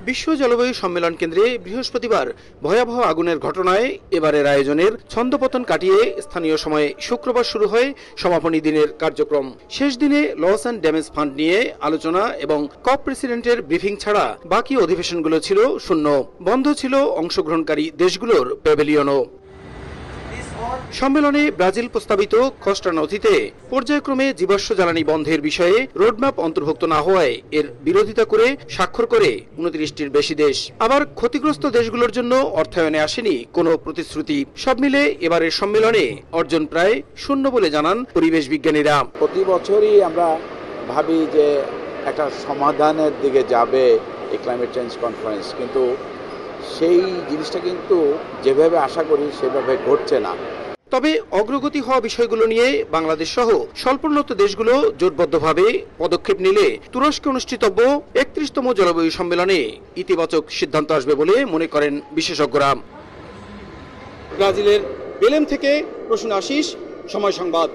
বিশ্ব জলবায়ু সম্মেলন কেন্দ্রে বৃহস্পতিবার ভয়াবহ আগুনের ঘটনায় এবারের আয়োজনের ছন্দপতন কাটিয়ে স্থানীয় সময়ে শুক্রবার শুরু হয় সমাপনী দিনের কার্যক্রম। শেষ দিনে লস অ্যান্ড ড্যামেজ ফান্ড নিয়ে আলোচনা এবং কপ প্রেসিডেন্টের ব্রিফিং ছাড়া বাকি অধিবেশনগুলো ছিল শূন্য। বন্ধ ছিল অংশগ্রহণকারী দেশগুলোর প্যাভিলিয়নও। সম্মেলনে ব্রাজিল প্রস্তাবিত কস্টা নথিতে পর্যায়ক্রমে জীবাশ্ম জ্বালানি বন্ধের বিষয়ে রোডম্যাপ অন্তর্ভুক্ত না হওয়ায় এর বিরোধিতা করে স্বাক্ষর করে 29টির বেশি দেশ। আবার ক্ষতিগ্রস্ত দেশগুলোর জন্য অর্থায়নে আসেনি কোনো প্রতিশ্রুতি। সব মিলে এবারের সম্মেলনে অর্জন প্রায় শূন্য বলে জানান পরিবেশ বিজ্ঞানীরা। প্রতি বছরই আমরা ভাবি যে একটা সমাধানের দিকে যাবে এই ক্লাইমেট চেঞ্জ কনফারেন্স, কিন্তু সেই জিনিসটা কিন্তু যেভাবে আশা করি সেভাবে ঘটছে না। তবে অগ্রগতি হওয়া বিষয়গুলো নিয়ে বাংলাদেশ সহ স্বল্পোন্নত দেশগুলো জোটবদ্ধভাবে পদক্ষেপ নিলে তুরস্কে অনুষ্ঠিতব্য 31তম জলবায়ু সম্মেলনে ইতিবাচক সিদ্ধান্ত আসবে বলে মনে করেন বিশেষজ্ঞরা। ব্রাজিলের বেলেম থেকে প্রসূন আশিস, সময় সংবাদ।